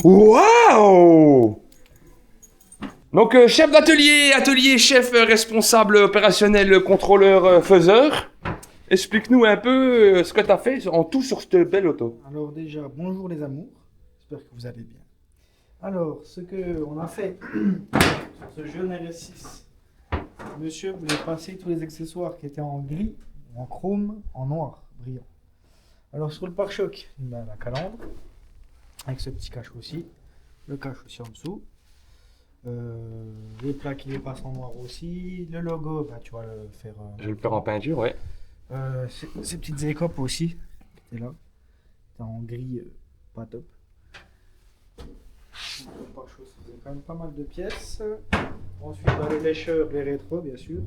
Waouh! Donc, chef d'atelier, chef responsable opérationnel, contrôleur, faiseur. Explique-nous un peu ce que tu as fait en tout sur cette belle auto. Alors déjà, bonjour les amours, j'espère que vous allez bien. Alors, ce qu'on a fait sur ce jeune RS6, monsieur voulait passer tous les accessoires qui étaient en gris, en chrome, en noir, brillant. Alors sur le pare-choc, ben, la calandre, avec ce petit cache aussi, le cache aussi en dessous. Les plaques, il les passe en noir aussi. Le logo, bah, tu vas le faire. Je vais le faire en peinture, ouais. Ces petites écopes aussi, qui étaient là. C'était en gris, pas top. Le pare-choc, ça faisait quand même pas mal de pièces. Ensuite, bah, les lécheurs, les rétros, bien sûr.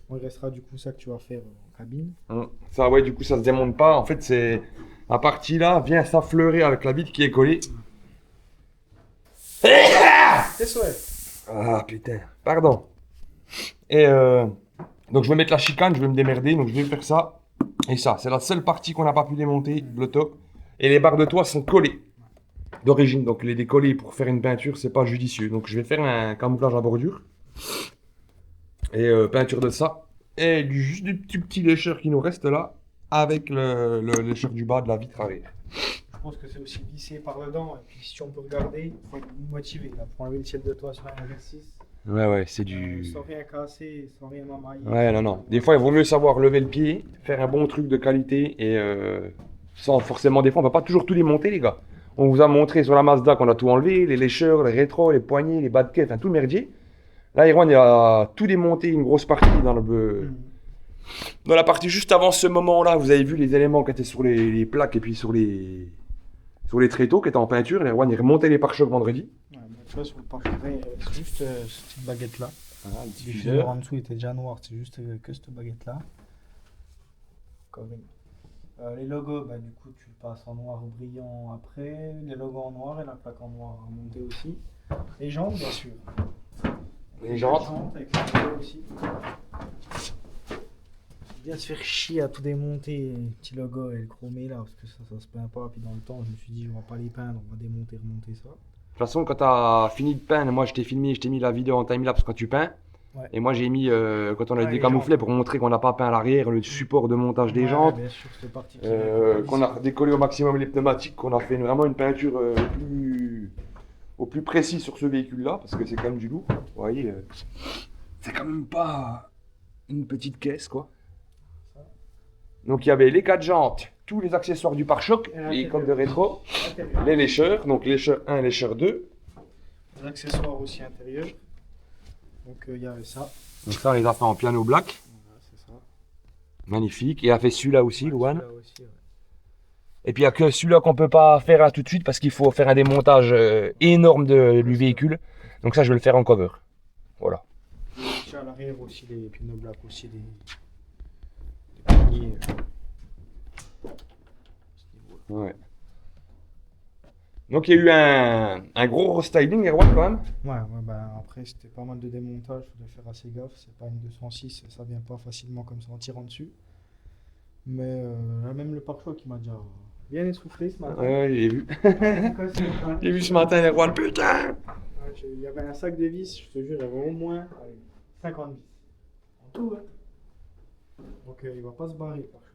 Bon, il restera du coup ça que tu vas faire en cabine. Ça, ouais, du coup, ça se démonte pas. En fait, c'est la partie là vient s'affleurer avec la vitre qui est collée. Tes souhaits. Ah putain, pardon. Et donc je vais mettre la chicane, je vais me démerder, donc je vais faire ça. Et ça, c'est la seule partie qu'on n'a pas pu démonter, le top. Et les barres de toit sont collées d'origine, donc les décoller pour faire une peinture, c'est pas judicieux. Donc je vais faire un camouflage à bordure. Et peinture de ça. Et juste du petit lécheur qui nous reste là, avec le lécheur du bas de la vitre arrière. Je pense que c'est aussi vissé par dedans. Et puis si on peut regarder, il faut être motivé là, pour enlever le ciel de toit sur un RS6. Ouais, c'est du... Sans rien casser, sans rien mamailler. Ouais, non. Des fois, il vaut mieux savoir lever le pied, faire un bon truc de qualité et sans forcément... Des fois, on va pas toujours tout démonter, les gars. On vous a montré sur la Mazda qu'on a tout enlevé, les lécheurs, les rétros, les poignées, les bas de quai, enfin tout le merdier. Là, Erwan, il a tout démonté, une grosse partie dans la partie juste avant ce moment-là. Vous avez vu les éléments qui étaient sur les plaques et puis sur les tréteaux qui étaient en peinture. Erwan, il remontait les pare-chocs vendredi. Ouais, tu vois, sur le pare-choc, c'est juste cette petite baguette-là. Ah, le Le diffuseur. diffuseur en dessous était déjà noir, c'est juste que cette baguette-là. Les logos, bah, du coup, tu le passes en noir brillant après. Les logos en noir et la plaque en noir à monter aussi. Les jantes, bien sûr. Les jantes. Avec les logos aussi. C'est bien se faire chier à tout démonter, les petits logos et le chromé là, parce que ça se peint pas. Puis dans le temps, je me suis dit, on va pas les peindre, on va démonter, remonter ça. De toute façon, quand tu as fini de peindre, moi je t'ai filmé, je t'ai mis la vidéo en timelapse quand tu peins. Ouais. Et moi j'ai mis, quand on a Ouais, décamouflé les pour montrer qu'on n'a pas peint l'arrière, le support de montage des Ouais, jantes, bien sûr, c'est parti. qu'on a décollé au maximum les pneumatiques, qu'on a fait vraiment une peinture au plus précis sur ce véhicule-là, parce que c'est quand même du lourd. Vous voyez, c'est quand même pas une petite caisse, quoi. Donc il y avait les 4 jantes, tous les accessoires du pare-choc, les coques de rétro, les lécheurs, donc lécheur 1, lécheur 2. Les accessoires aussi intérieurs. Donc il y avait ça. Donc ça, on les a fait en piano black. Voilà, c'est ça. Magnifique. Et il a fait celui-là aussi, Ouais, Louane. celui-là aussi, ouais. Et puis il n'y a que celui-là qu'on peut pas faire là tout de suite parce qu'il faut faire un démontage énorme du véhicule. Donc ça, je vais le faire en cover. Voilà. Et puis à l'arrière aussi, les pianos black aussi, des poignées. Ouais. Donc il y a eu un gros restyling, Erwan, quand même. Ouais, bah, après c'était pas mal de démontage, il fallait faire assez gaffe. C'est pas une 206, ça vient pas facilement comme ça en tirant dessus. Mais là, même le pare-choc qui m'a déjà bien essoufflé ce matin. Ouais, j'ai vu. Ouais, J'ai vu ce matin, Erwan, putain. il y avait un sac de vis, je te jure, il y avait au moins 50 vis. En tout, hein. Donc il va pas se barrer le pare-choc.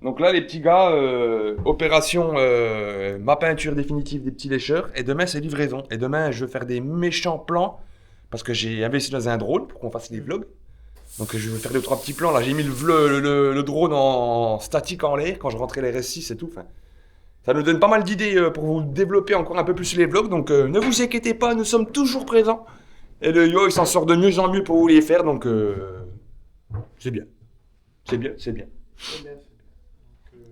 Donc là, les petits gars, opération ma peinture définitive des petits lécheurs. Et demain, c'est livraison. Et demain, je vais faire des méchants plans parce que j'ai investi dans un drone pour qu'on fasse les vlogs. Donc je vais faire 2-3 petits plans. Là, j'ai mis le drone en statique en l'air quand je rentrais les RS6 et tout. Enfin, ça nous donne pas mal d'idées pour vous développer encore un peu plus les vlogs. Donc ne vous inquiétez pas, nous sommes toujours présents. Et le yo, il s'en sort de mieux en mieux pour vous les faire. Donc c'est bien. C'est bien, c'est bien. C'est bien, c'est bien.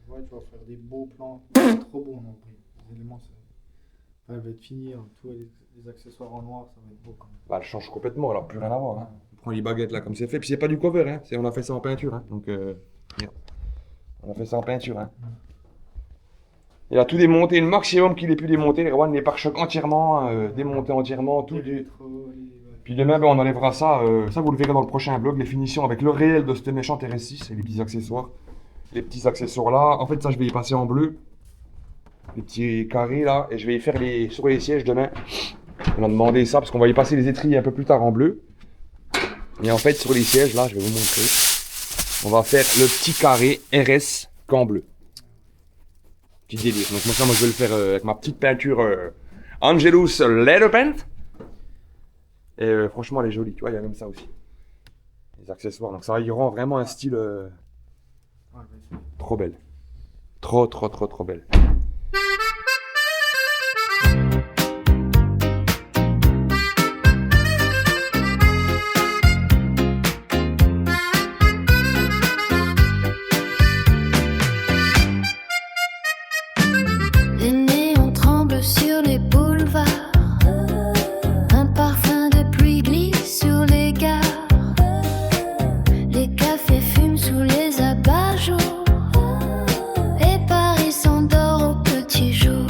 Donc, ouais, tu vas faire des beaux plans. Trop beau, non, les éléments, elle va être finie. Hein. Tous les accessoires en noir, ça va être beau quand même. Bah, elle change complètement, elle n'a plus rien à voir. Hein. On prend les baguettes là comme c'est fait. Puis c'est pas du cover, hein. On a fait ça en peinture. Hein. Donc, on a fait ça en peinture. Hein. Il a tout démonté, le maximum qu'il ait pu démonter. Les pare-chocs entièrement, démontés entièrement. Tout du... Puis demain, ben, on enlèvera ça. Ça, vous le verrez dans le prochain vlog. Les finitions avec le réel de cette méchante RS6 et les petits accessoires. Les petits accessoires là. En fait, ça, je vais y passer en bleu. les petits carrés là, et je vais y faire sur les sièges demain. On m'a demandé ça parce qu'on va y passer les étriers un peu plus tard en bleu. Et en fait, sur les sièges là, je vais vous montrer. On va faire le petit carré RS qu'en bleu. Petit délire. Donc moi je vais le faire avec ma petite peinture Angelus Leather Paint. Et franchement, elle est jolie. Tu vois, il y a même ça aussi. Les accessoires. Donc ça y rend vraiment un style trop belle. Trop belle. Les néons tremblent sur les boulevards. Un parfum de pluie glisse sur les gares. Les cafés fument sous les abat-jours. Et Paris s'endort au petit jour.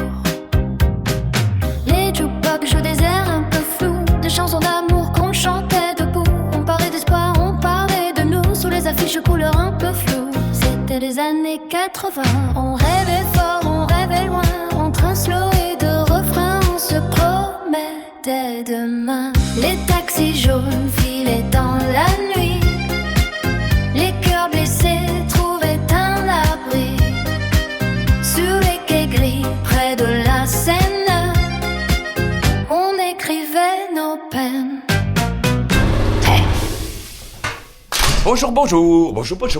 Les jukebox jouent des airs un peu flous, des chansons d'amour qu'on chantait debout. On parlait d'espoir, on parlait de nous, sous les affiches couleurs un peu floues. C'était les années 80, on rêvait fort, on rêvait loin. Entre un slow et deux refrains, on se promettait demain. Les taxis jaunes filaient dans la nuit. Les cœurs blessés trouvaient un abri. Sur les quais gris, près de la Seine, on écrivait nos peines.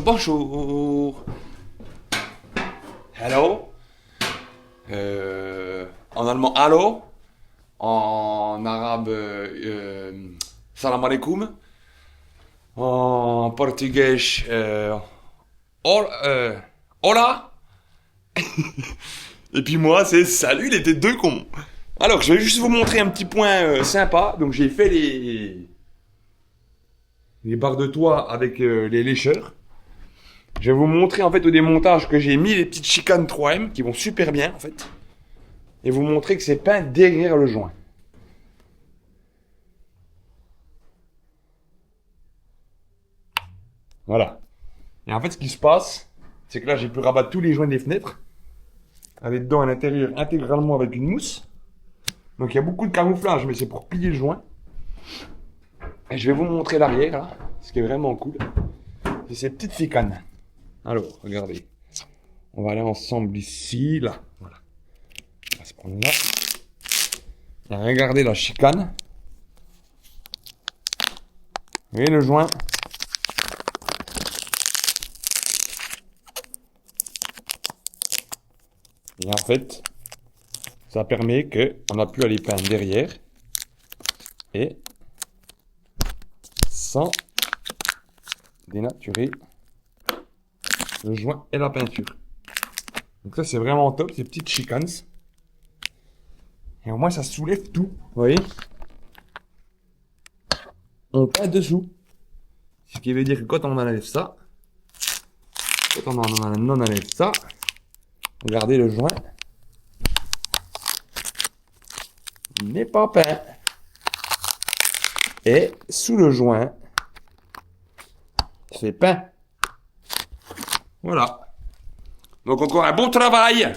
Bonjour. Hello. En allemand, hallo. En arabe, salam alaikum. En portugais, hola. Et puis moi, c'est salut les têtes de con. Alors, je vais juste vous montrer un petit point sympa. Donc, j'ai fait les barres de toit avec les lécheurs. Je vais vous montrer en fait au démontage que j'ai mis les petites chicanes 3M qui vont super bien en fait. Et vous montrer que c'est peint derrière le joint. Voilà. Et en fait ce qui se passe, c'est que là j'ai pu rabattre tous les joints des fenêtres. Avec dedans à l'intérieur intégralement avec une mousse. Donc il y a beaucoup de camouflage mais c'est pour plier le joint. Et je vais vous montrer l'arrière là, ce qui est vraiment cool. C'est ces petites chicanes. Alors, regardez. On va aller ensemble ici, là. Voilà. On va se prendre là. Et regardez la chicane. Vous voyez le joint. Et en fait, ça permet qu'on a pu aller peindre derrière. Et sans dénaturer le joint et la peinture. Donc ça c'est vraiment top, ces petites chicanes. Et au moins ça soulève tout. Vous voyez? On peint dessous. Ce qui veut dire que quand on enlève ça, quand on enlève ça, regardez le joint n'est pas peint. Et sous le joint, c'est peint. Voilà. Donc encore un bon travail.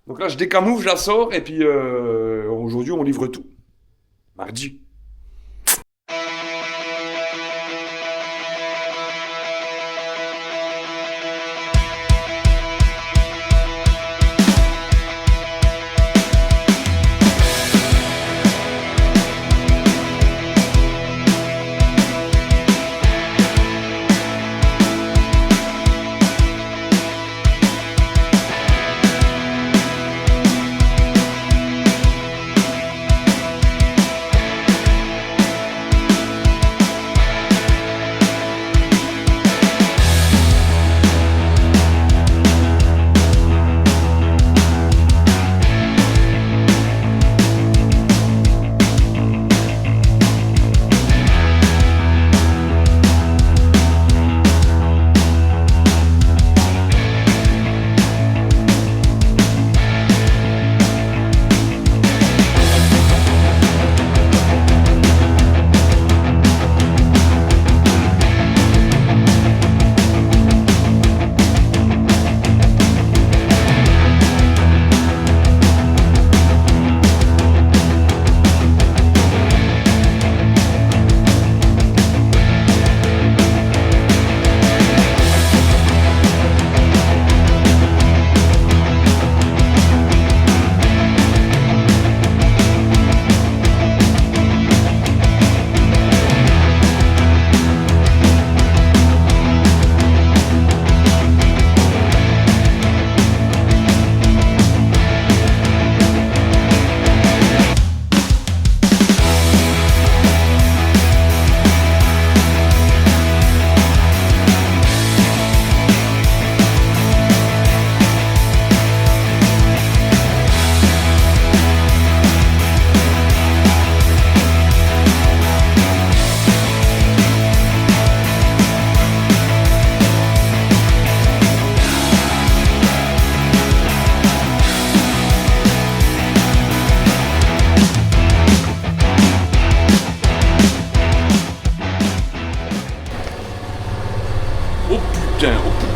Donc là je décamoufle, je la sors et puis aujourd'hui on livre tout. Mardi.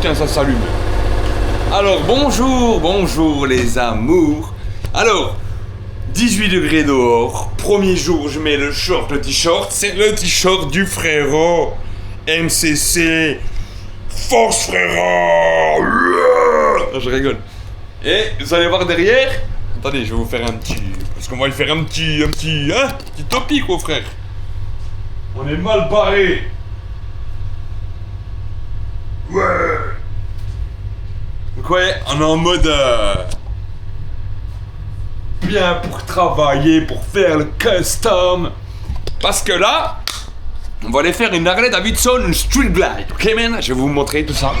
putain, ça s'allume. Alors, bonjour les amours. Alors, 18 degrés dehors. Premier jour, je mets le short, le t-shirt. C'est le t-shirt du frérot. MCC. Force frérot. Je rigole. Et vous allez voir derrière. Attendez, je vais vous faire un petit... Parce qu'on va lui faire un petit topic, au frère. On est mal barré. Ouais. Donc ouais, on est en mode... bien pour travailler, pour faire le custom. Parce que là, on va aller faire une Harley Davidson, une Street Glide. Ok, man? Je vais vous montrer tout ça.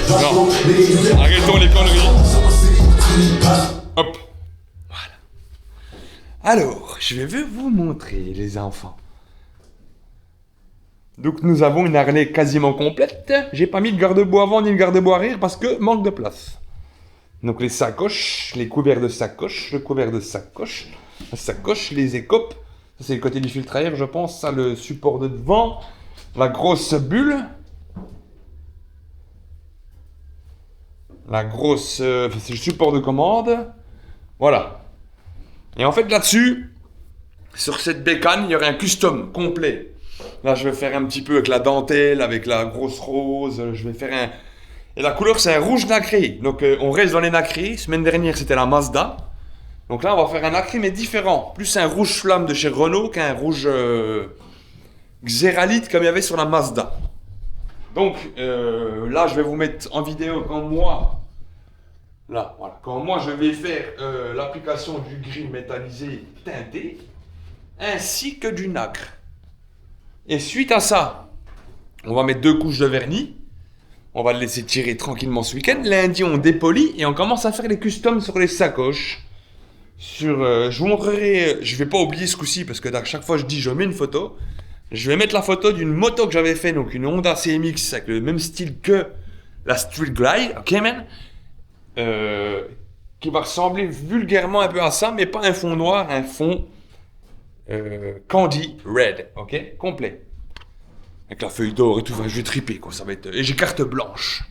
Non, arrêtons les conneries. Hop. Voilà. Alors, je vais vous montrer, les enfants. Donc, nous avons une Harley quasiment complète. J'ai pas mis de garde-boue avant ni de garde-boue arrière parce que manque de place. Donc, les sacoches, les couverts de sacoche, le couvert de sacoche, la sacoche, les écopes. Ça, c'est le côté du filtre à air, je pense. Ça, le support de devant. La grosse bulle. La grosse... c'est le support de commande. Voilà. Et en fait, là-dessus, sur cette bécane, il y aurait un custom complet. Là, je vais faire un petit peu avec la dentelle, avec la grosse rose. Je vais faire un... Et la couleur, c'est un rouge nacré. Donc, on reste dans les nacrés. Semaine dernière, c'était la Mazda. Donc là, on va faire un nacré, mais différent. Plus un rouge flamme de chez Renault qu'un rouge xéralite comme il y avait sur la Mazda. Donc, là, je vais vous mettre en vidéo quand moi... Là, voilà. Quand moi, je vais faire l'application du gris métallisé teinté, ainsi que du nacre. Et suite à ça, on va mettre 2 couches de vernis. On va le laisser tirer tranquillement ce week-end. Lundi, on dépolit et on commence à faire les customs sur les sacoches. Je vous montrerai, je vais pas oublier ce coup-ci parce que à chaque fois je dis je mets une photo. Je vais mettre la photo d'une moto que j'avais fait, donc une Honda CMX avec le même style que la Street Glide, ok man, qui va ressembler vulgairement un peu à ça, mais pas un fond noir, un fond candy red, ok, complet. Avec la feuille d'or et tout, je vais triper quoi, ça va être... Et j'ai carte blanche.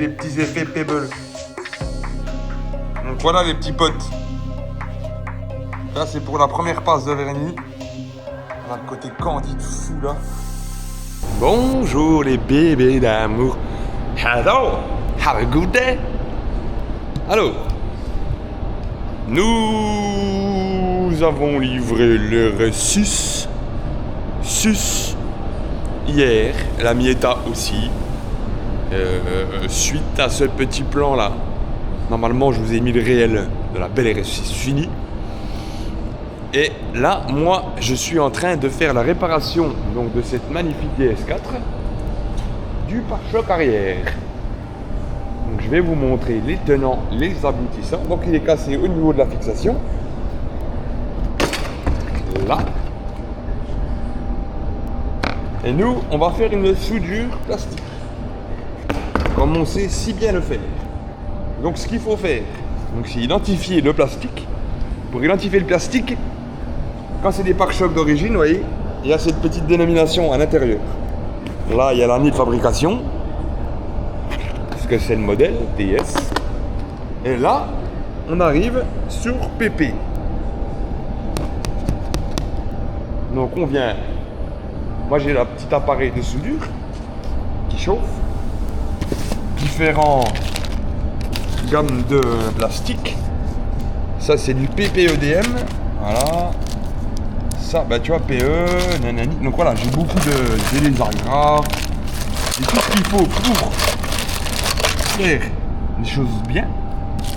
les petits effets Pebble. Donc voilà les petits potes. Là c'est pour la première passe de vernis. On a le côté candide fou là. Bonjour les bébés d'amour. Hello, have a good day. Allô. Nous avons livré le sus hier, la Mieta aussi. Suite à ce petit plan là, normalement je vous ai mis le réel de la belle RS6 finie. Et là, moi, je suis en train de faire la réparation donc, de cette magnifique DS4 du pare-choc arrière. Donc je vais vous montrer les tenants, les aboutissants. Donc il est cassé au niveau de la fixation. Là. Et nous, on va faire une soudure plastique. Comme on sait si bien le faire. Donc ce qu'il faut faire, c'est identifier le plastique. Pour identifier le plastique, quand c'est des pare-chocs d'origine, vous voyez, il y a cette petite dénomination à l'intérieur. Là, il y a l'année de fabrication. Parce que c'est le modèle DS. Et là, on arrive sur PP. Donc on vient. Moi j'ai la petite appareil de soudure qui chauffe. Différents gammes de plastique. Ça c'est du PPEDM. Voilà. Ça, bah tu vois, PE, nanani. Donc voilà, j'ai beaucoup de désagréables. J'ai tout ce qu'il faut pour faire les choses bien.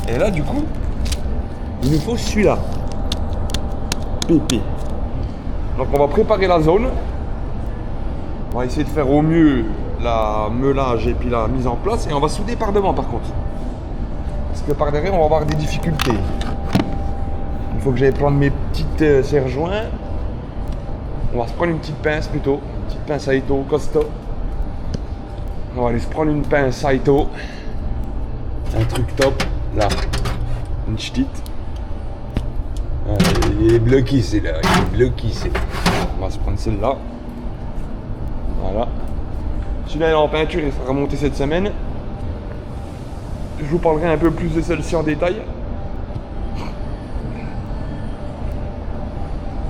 Et là, du coup, il nous faut celui-là. PP. Donc on va préparer la zone. On va essayer de faire au mieux la meulage et puis la mise en place. Et on va souder par devant par contre. Parce que par derrière, on va avoir des difficultés. Il faut que j'aille prendre mes petites serre-joints. On va se prendre une petite pince plutôt. Une petite pince Saito costaud. On va aller se prendre une pince Saito. Un truc top. Là. Une petite. Il est bloqué c'est là. Il est bloqué c'est là. On va se prendre celle-là. Voilà. Celui-là est en peinture, il sera remonté cette semaine. Je vous parlerai un peu plus de celle-ci en détail.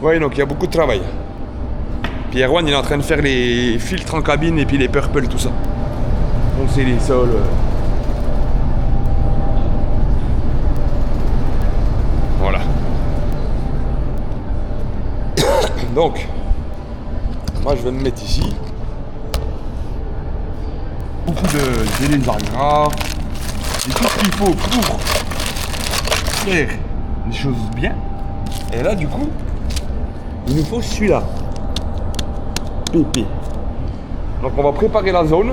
Ouais, donc il y a beaucoup de travail. Puis Erwan il est en train de faire les filtres en cabine et puis les purple, tout ça. Donc c'est les sols. Voilà. Donc, moi je vais me mettre ici. Beaucoup de désagréables. Et tout ce qu'il faut pour faire les choses bien. Et là du coup, il nous faut celui-là. PP. Donc on va préparer la zone.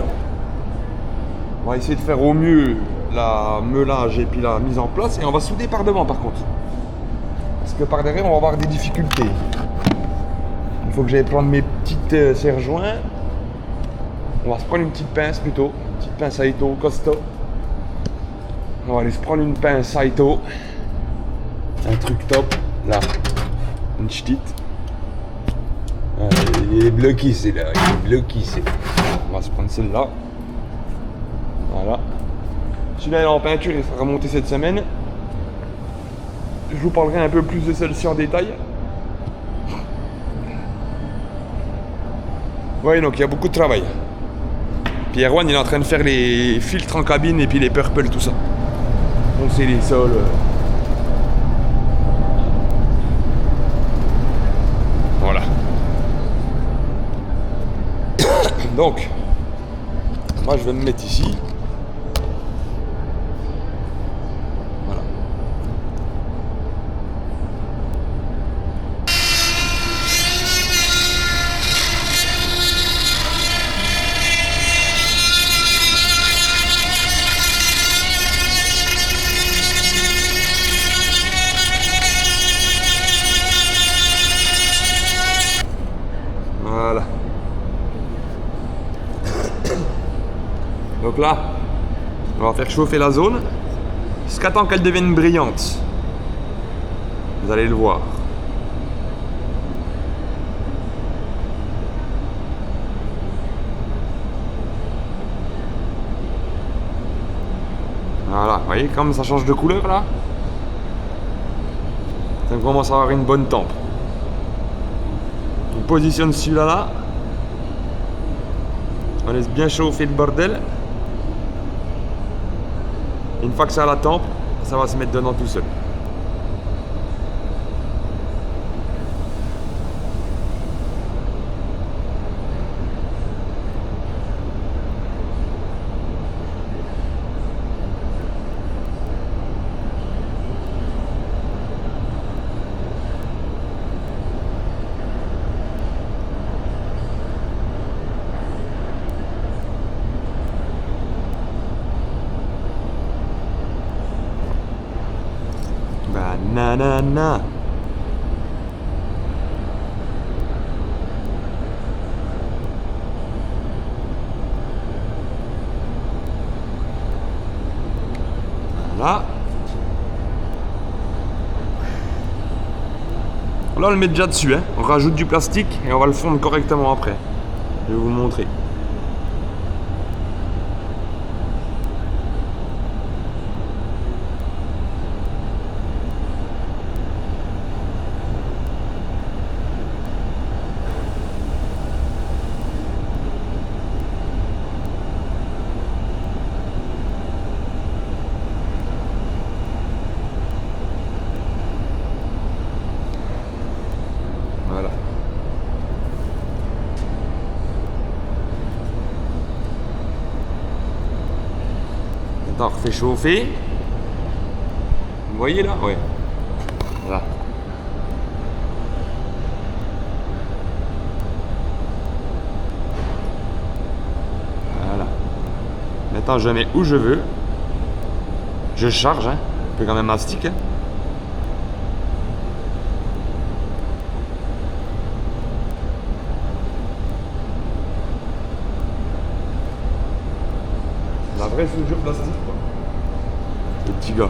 On va essayer de faire au mieux la meulage et puis la mise en place. Et on va souder par devant par contre. Parce que par derrière, on va avoir des difficultés. Il faut que j'aille prendre mes petites serre-joints. On va se prendre une petite pince plutôt. Une petite pince Saito costaud. On va aller se prendre une pince Saito. Un truc top. Là. Une petite. Il est bloqué c'est là. Il est bloqué c'est là. On va se prendre celle-là. Voilà. Celui-là est en peinture, il sera remonté cette semaine. Je vous parlerai un peu plus de celle-ci en détail. Ouais, donc il y a beaucoup de travail. Puis Erwan il est en train de faire les filtres en cabine et puis les purple, tout ça. Donc c'est les sols. Voilà. Donc, moi je vais me mettre ici. Voilà. Voilà. Donc là, on va faire chauffer la zone jusqu'à temps qu'elle devienne brillante. Vous allez le voir. voyez comme ça change de couleur là? Ça commence à avoir une bonne tempe. On positionne celui-là là. On laisse bien chauffer le bordel. Et une fois que ça a la tempe, ça va se mettre dedans tout seul. Banana. Voilà. Là, on le met déjà dessus, hein. On rajoute du plastique et on va le fondre correctement après. Je vais vous montrer. Voilà. Maintenant, on refait chauffer. Vous voyez là? Ouais. Voilà. Voilà. Maintenant, je mets où je veux. Je charge, hein. Un peu quand même mastic, hein. La vraie soudure plastique, quoi. Le petit gars.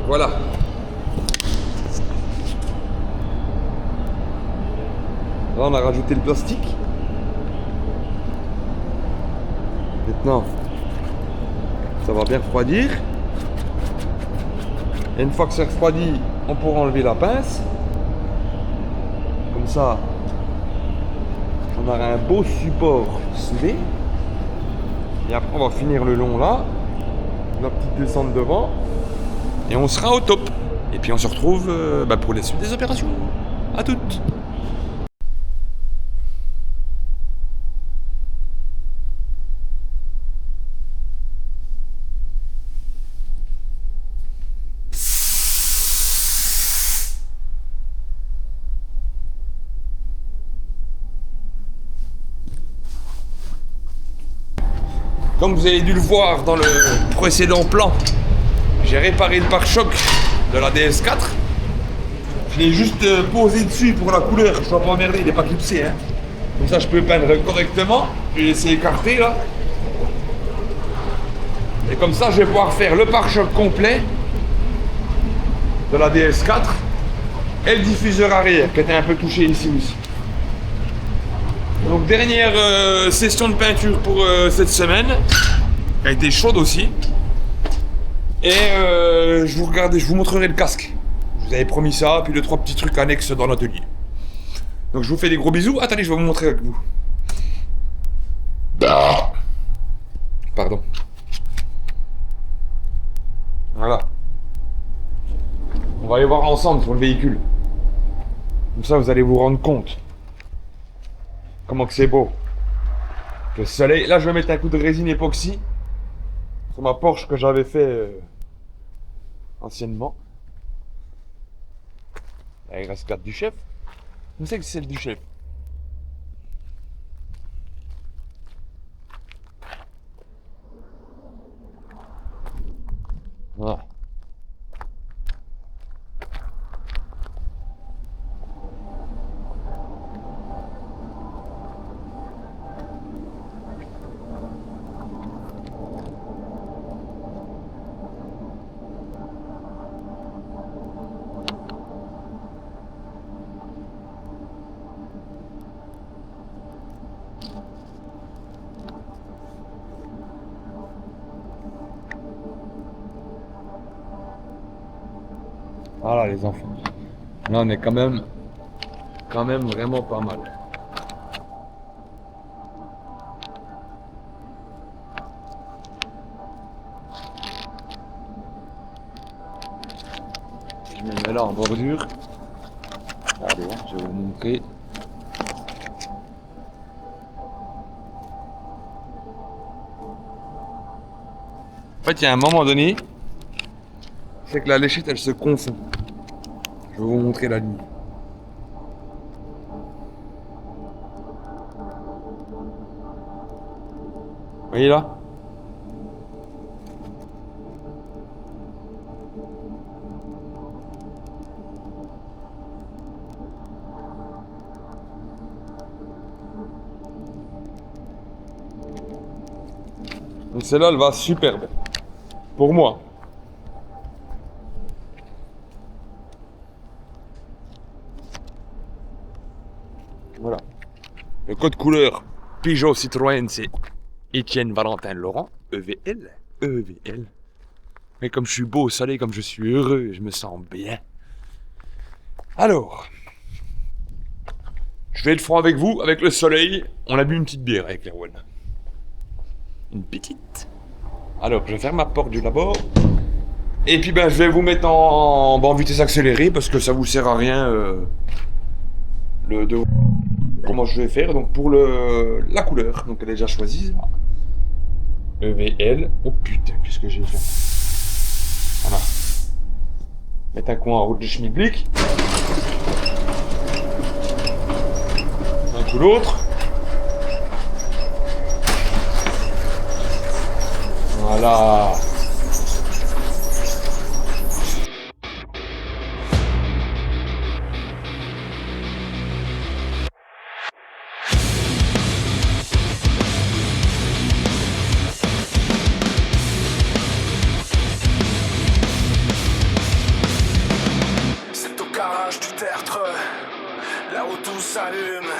Voilà. Là, on a rajouté le plastique. Maintenant, ça va bien refroidir. Et une fois que c'est refroidi, on pourra enlever la pince. Comme ça, on aura un beau support soudé. Et après, on va finir le long là. La petite descente devant. Et on sera au top. Et puis on se retrouve pour la suite des opérations. À toutes. Comme vous avez dû le voir dans le précédent plan, j'ai réparé le pare-choc de la DS4. Je l'ai juste posé dessus pour la couleur, je ne dois pas emmerder, il n'est pas clipsé. Hein. Comme ça je peux peindre correctement. Je vais laisser écarter là. Et comme ça je vais pouvoir faire le pare-choc complet de la DS4 et le diffuseur arrière qui était un peu touché ici aussi. Donc dernière session de peinture pour cette semaine, qui a été chaude aussi. Et je vous montrerai le casque. Je vous avais promis ça, puis 2-3 petits trucs annexes dans l'atelier. Donc je vous fais des gros bisous. Attendez, je vais vous montrer avec vous. Pardon. Voilà. On va aller voir ensemble sur le véhicule. Comme ça, vous allez vous rendre compte. Comment que c'est beau. Le soleil. Là, je vais mettre un coup de résine époxy sur ma Porsche que j'avais fait anciennement. La RS4 du chef. Où c'est que c'est celle du chef? Voilà. Voilà les enfants. Là on est quand même vraiment pas mal. Je me mets là en bordure. Allez, je vais vous montrer. En fait, il y a un moment donné, c'est que la léchette elle se confond. Je vais vous montrer la ligne. Vous voyez là? Donc celle-là elle va superbe. Pour moi. Voilà. Le code couleur Peugeot Citroën, c'est Étienne Valentin Laurent, EVL. EVL. Mais comme je suis beau au soleil, comme je suis heureux, je me sens bien. Alors, je vais être franc avec vous, avec le soleil, on a bu une petite bière avec Erwan. Une petite. Alors, je ferme ma porte du d'abord. Et puis, je vais vous mettre en vitesse accélérée parce que ça vous sert à rien. Comment je vais faire donc pour la couleur. Donc, elle est déjà choisie. EVL. Oh putain, qu'est-ce que j'ai fait? Voilà. Mettre un coin en route de schmilblick. Un coup l'autre. Voilà. C'est au garage du tertre, là où tout s'allume.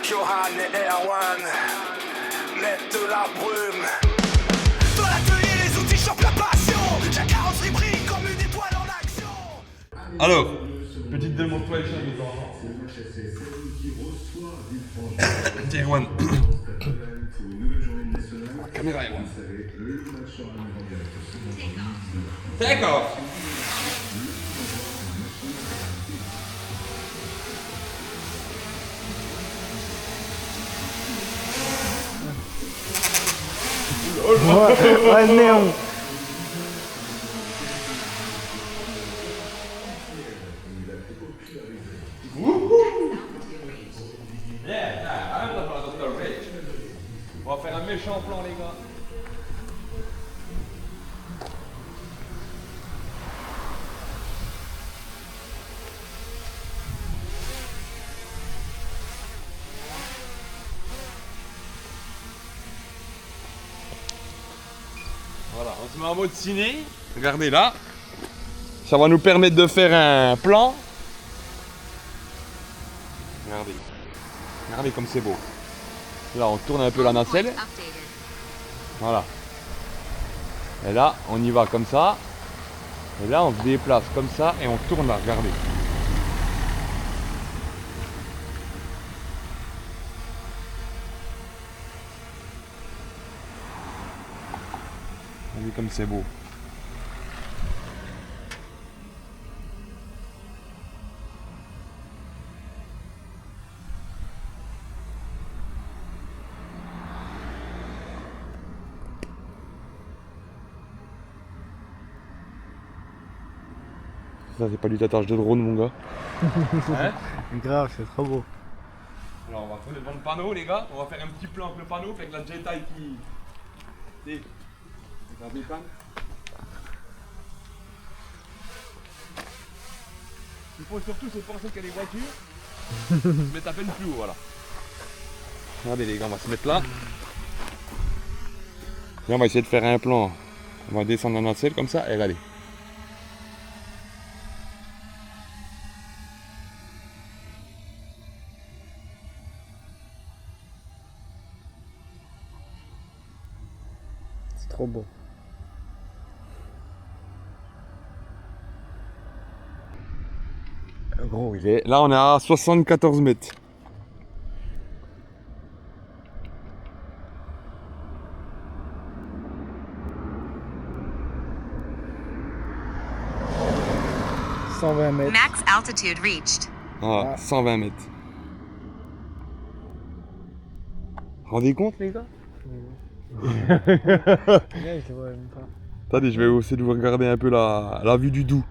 Johan et Erwan mettent de la brume. Dans l'atelier, les outils chopent la passion. Chaque carrosserie brille comme une étoile en action. Alors, petite démonstration de temps. Tiens, Erwan. Caméra, Erwan. D'accord. Ouais, néon. On va faire un méchant plan, les gars. Voilà, on se met en mode ciné. Regardez là. Ça va nous permettre de faire un plan. Regardez. Regardez comme c'est beau. Là, on tourne un peu la nacelle. Voilà. Et là, on y va comme ça. Et là, on se déplace comme ça et on tourne là, regardez. Regardez comme c'est beau. Ça, c'est pas du tatouage de drone, mon gars. Hein? Grave, c'est trop beau. Alors, on va tourner devant le panneau, les gars. On va faire un petit plan avec le panneau, avec la Jedi qui. Tu sais, la dépanne. Il faut surtout se penser qu'il y a des voitures. Se mettre à peine plus haut, voilà. Regardez, les gars, on va se mettre là. Et on va essayer de faire un plan. On va descendre la nacelle comme ça, et regardez. C'est trop beau. Gros, il est. Là, on est à 74 mètres. « 120 mètres. Max altitude reached. Voilà, Ah. 120 mètres. Rendez compte, les gars? Là, je vois même pas. Attendez, je vais essayer de vous regarder un peu la vue du Doubs.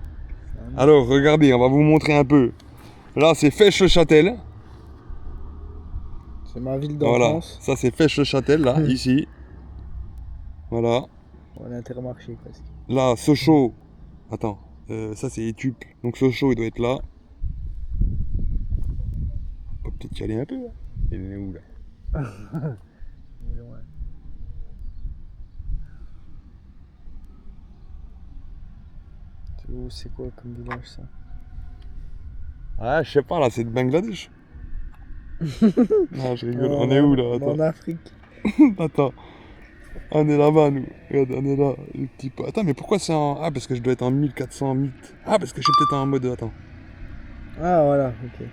Alors, regardez, on va vous montrer un peu. Là, c'est Fèche-le-Châtel. C'est ma ville Voilà, d'enfance. ça c'est Fèche-le-Châtel, là, ici. Voilà. On a intermarché presque. Là, Sochaux. Attends, ça c'est Étupe. Donc Sochaux, il doit être là. On peut peut-être y aller un peu. Là. Il est où, là? Mais loin. C'est quoi comme village ça? Ah, je sais pas, là, c'est de Bangladesh. Non, je rigole. On est où, là? Attends. En Afrique. Attends. On est là-bas, nous. Regarde, on est là. Le petit peu. Attends, mais pourquoi c'est en. Ah, parce que je dois être en 1400 mythes. Ah, parce que je suis peut-être en mode. Attends. Ah voilà, ok.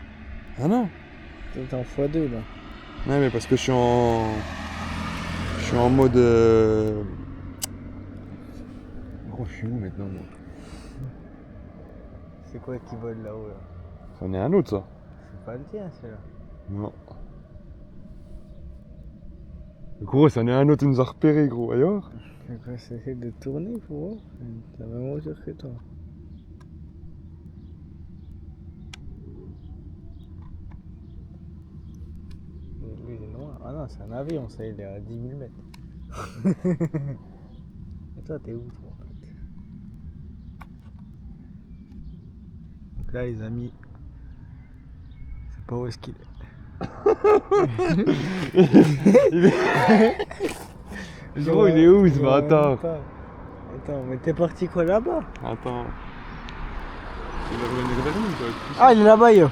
Ah non. T'es en x2 là. Ouais, mais parce que je suis en. Je suis en mode. Gros, je suis où maintenant, moi? C'est quoi qui vole là-haut là? C'en est un autre, ça. C'est pas le tien celui-là. Non. Gros, c'en est un autre, il nous a repéré, gros. Ailleurs. J'essaie de tourner pour voir. C'est la même hauteur que toi. Lui il est loin. Ah non, c'est un avion ça, il est à 10 000 mètres. Et toi t'es où toi en fait? Donc là les amis, c'est pas où est-ce qu'il est. Gros, il est où, ce bâtard? Attends, mais t'es parti quoi là-bas? Attends. Il va revenir vers nous, toi. Ah, il est là-bas, yo.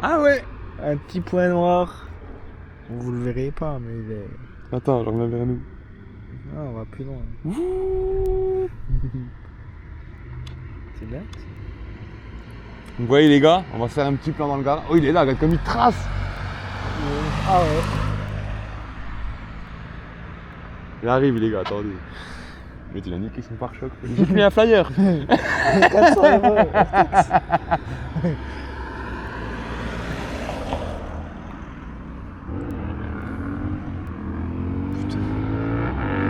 Ah ouais. Un petit point noir. Vous le verrez pas, mais il est. Attends, je reviens vers nous. Ah, on va plus loin. C'est bien. Vous voyez, les gars, on va se faire un petit plan dans le garage. Oh, il est là, regarde comme il trace. Ah ouais. Il arrive, les gars, attendez. Mais il a niqué son pare-choc. J'ai mis un flyer. 400 €.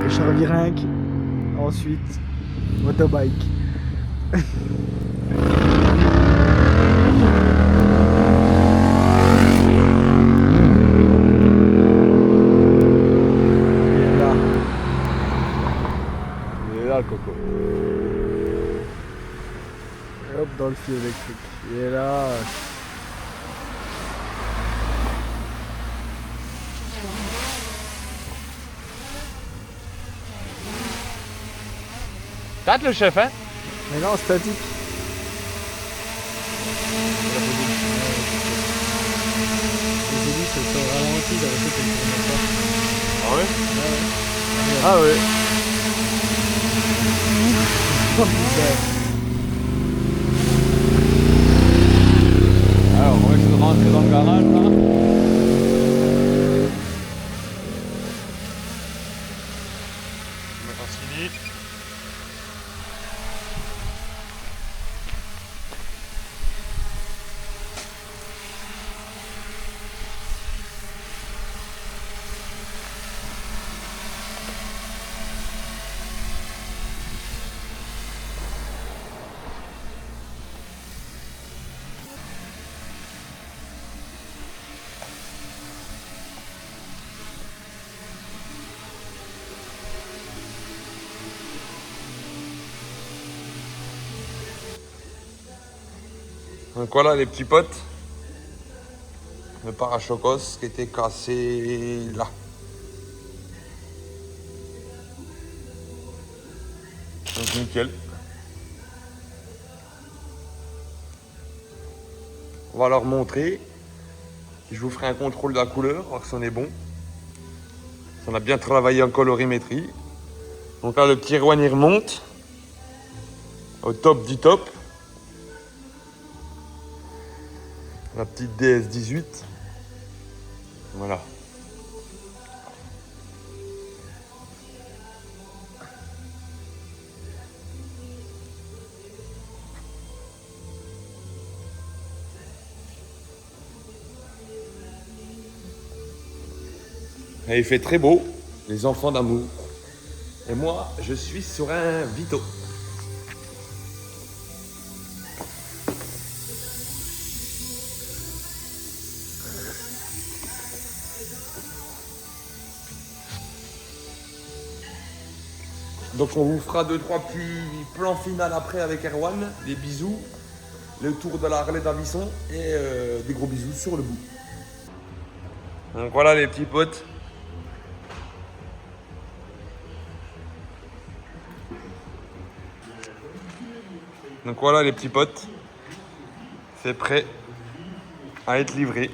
Richard Virenque. Ensuite, motobike. ski électrique. Et là... Tâte le chef, hein? Mais non, statique. J'ai dit que ça ralenti, j'avais fait que je ne pas. Ah ouais? Ah ouais. Alors, on va essayer de rentrer dans le garage là. Maintenant fini. Donc voilà les petits potes, le parachocos qui était cassé là. Donc nickel. On va leur montrer. Je vous ferai un contrôle de la couleur, voir si on est bon. Si on a bien travaillé en colorimétrie. Donc là le petit Erwan il remonte au top du top. La petite DS18. Voilà. Et il fait très beau, les enfants d'amour. Et moi, je suis sur un Vito. Donc on vous fera 2-3 petits plans final après avec Erwan, des bisous, le tour de la Harley Davidson et des gros bisous sur le bout. Donc voilà les petits potes. Donc voilà les petits potes. C'est prêt à être livré.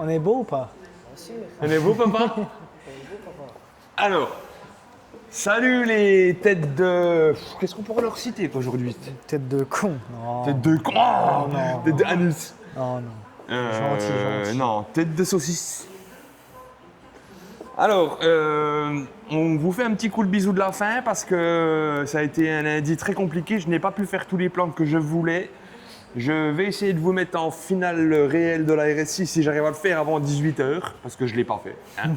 On est beau ou pas? On est beau, papa? Alors, salut les têtes de... Qu'est-ce qu'on pourrait leur citer aujourd'hui? Tête de con. Non. Tête de con. non, Tête de anus. Non, non. Gentil. Non, tête de saucisse. Alors, on vous fait un petit coup de bisou de la fin parce que ça a été un lundi très compliqué. Je n'ai pas pu faire tous les plans que je voulais. Je vais essayer de vous mettre en finale réelle de la RS6 si j'arrive à le faire avant 18h parce que je ne l'ai pas fait. Hein.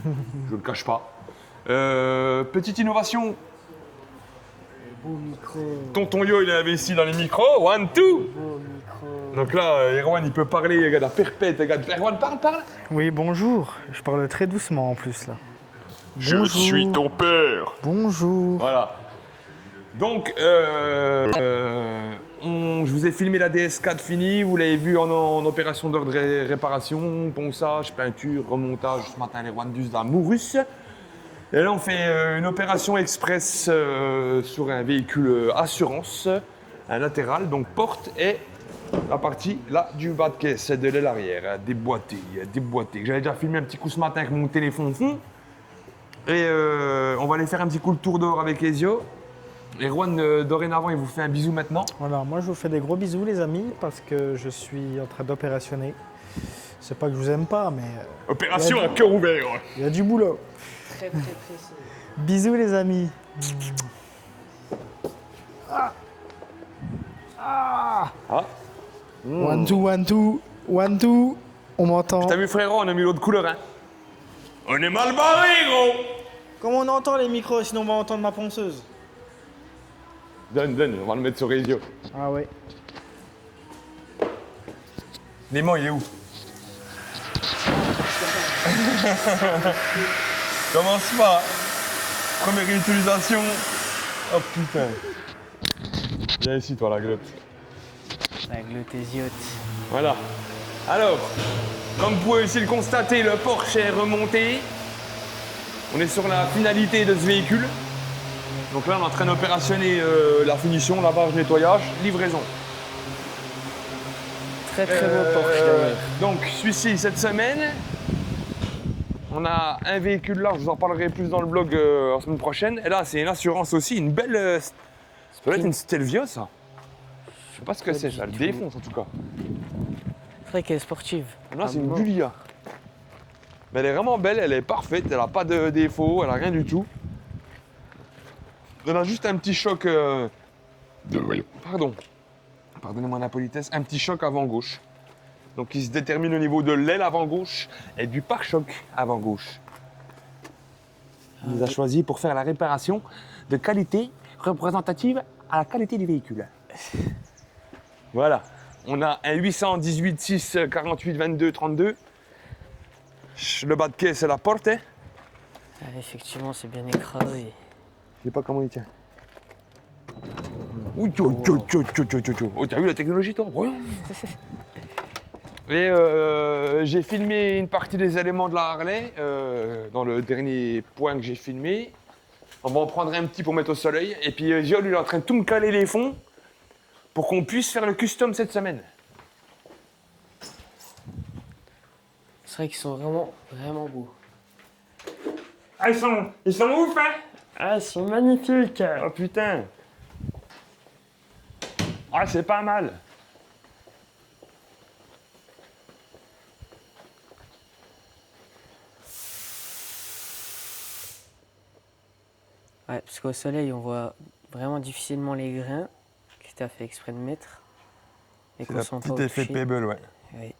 Je ne le cache pas. Petite innovation. Beau micro. Tonton Yo, il est investi dans les micros. 1, 2. Beau micro. Donc là, Erwan, il peut parler. Regarde, la perpète. Regarde. Erwan, parle. Oui, bonjour. Je parle très doucement en plus là. Je Bonjour. suis ton père. Bonjour. Voilà. Donc, je vous ai filmé la DS4 finie. Vous l'avez vu en opération d'ordre réparation, ponçage, peinture, remontage. Ce matin, les Rwandus d'Amourus. Et là, on fait une opération express sur un véhicule assurance, un latéral, donc porte et la partie là du bas de caisse, de l'aile arrière, déboîté. J'avais déjà filmé un petit coup ce matin avec mon téléphone. Et on va aller faire un petit coup le tour dehors avec Ezio. Et Erwan, dorénavant, il vous fait un bisou maintenant. Voilà, moi je vous fais des gros bisous les amis parce que je suis en train d'opérationner. C'est pas que je vous aime pas, mais Opération à cœur ouvert. il y a du boulot. Très précis. Bisous les amis. Ah. One, two, one, two. One, two. On m'entend. T'as vu frérot, on a mis l'autre couleur hein. On est mal barré gros. Comment on entend les micros, sinon on va entendre ma ponceuse. Donne, on va le mettre sur les yeux. Ah ouais. L'aimant il est où? Commence pas. Première utilisation. Oh putain. Viens ici toi la glotte. La glottésiote. Voilà. Alors, comme vous pouvez aussi le constater, le Porsche est remonté. On est sur la finalité de ce véhicule. Donc là, on est en train d'opérationner la finition, lavage, nettoyage, livraison. Très beau Porsche d'ailleurs. Donc, celui-ci, cette semaine, on a un véhicule là, je vous en parlerai plus dans le blog la semaine prochaine. Et là, c'est une assurance aussi, une belle... ça doit être une Stelvio, ça. Je sais pas ce que c'est, ça le défonce en tout cas. C'est vrai qu'elle est sportive. Là, c'est une bon. Giulia. Mais elle est vraiment belle, elle est parfaite, elle a pas de défaut, elle a rien du tout. Elle a juste un petit choc... Pardon. Pardonnez-moi la politesse, un petit choc avant gauche. Donc il se détermine au niveau de l'aile avant gauche et du pare-choc avant gauche. Il les a choisis pour faire la réparation de qualité représentative à la qualité du véhicule. Voilà. On a un 818 6 48 22 32. Le bas de caisse, c'est la porte. Hein. Ah, effectivement, c'est bien écrasé. Je sais pas comment il tient. Oh, t'as vu la technologie, toi? Ouais. Et j'ai filmé une partie des éléments de la Harley dans le dernier point que j'ai filmé. On va en prendre un petit pour mettre au soleil. Et puis Gio, lui, il est en train de tout me caler les fonds pour qu'on puisse faire le custom cette semaine. C'est vrai qu'ils sont vraiment beaux. Ah, ils sont ouf, hein? Ah, ils sont magnifiques. Oh putain! Ah, c'est pas mal! Ouais, parce qu'au soleil, on voit vraiment difficilement les grains que tu as fait exprès de mettre. Et C'est qu'on le sent petit pas au effet toucher. pebble, ouais. Oui.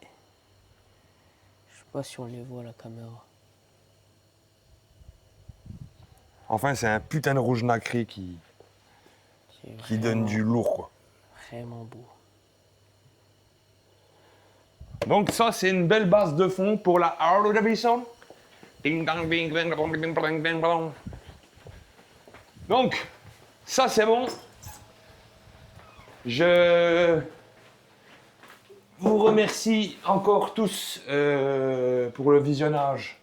Je sais pas si on les voit à la caméra. Enfin, c'est un putain de rouge nacré qui donne du lourd, quoi. Vraiment beau. Donc ça, c'est une belle base de fond pour la Harley Davidson. Ding dong bing bang bang bing bang bang bang. Donc, ça c'est bon. Je vous remercie encore tous pour le visionnage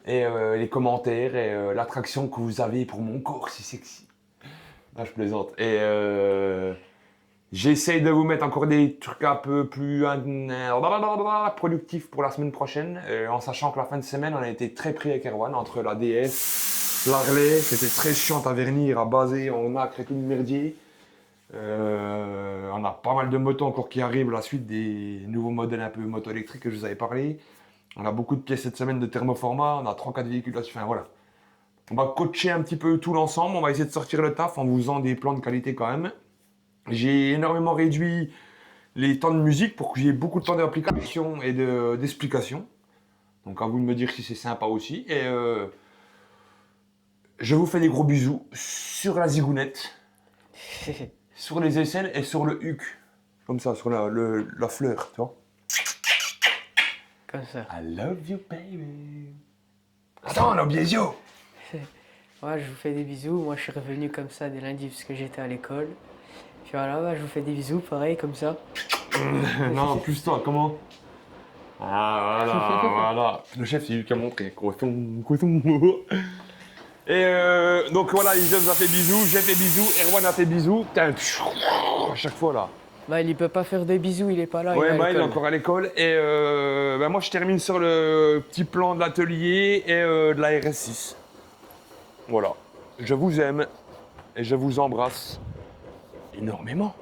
et les commentaires et l'attraction que vous avez pour mon corps si sexy. Ah, je plaisante. Et j'essaye de vous mettre encore des trucs un peu plus productifs pour la semaine prochaine, en sachant que la fin de semaine, on a été très pris avec Erwan, entre la DS, l'Harley, qui était très chiante à vernir, à baser, on a créé tout le merdier. On a pas mal de motos encore qui arrivent, la suite des nouveaux modèles un peu moto électriques que je vous avais parlé. On a beaucoup de pièces cette semaine de thermoformat, on a 3-4 véhicules là-dessus, enfin voilà. On va coacher un petit peu tout l'ensemble, on va essayer de sortir le taf en vous faisant des plans de qualité quand même. J'ai énormément réduit les temps de musique pour que j'ai beaucoup de temps d'application et d'explication. Donc à vous de me dire si c'est sympa aussi. Et je vous fais des gros bisous sur la zigounette, sur les aisselles et sur le huc. Comme ça, sur la fleur, tu vois. Comme ça. I love you baby. Attends, on a oublié Zio. Ouais, je vous fais des bisous. Moi, je suis revenu comme ça dès lundi parce que j'étais à l'école. Puis voilà, bah, je vous fais des bisous, pareil, comme ça. Non, plus toi, comment? Ah, voilà. Le chef, c'est lui qui a montré. Coton. Et donc voilà, Isaac a fait bisous, j'ai fait bisous, Erwan a fait bisous. Putain, à chaque fois là. Bah, il peut pas faire des bisous, il est pas là. Ouais, il est à il est l'école. encore à l'école. Et moi, je termine sur le petit plan de l'atelier et de la RS6. Voilà. Je vous aime et je vous embrasse énormément.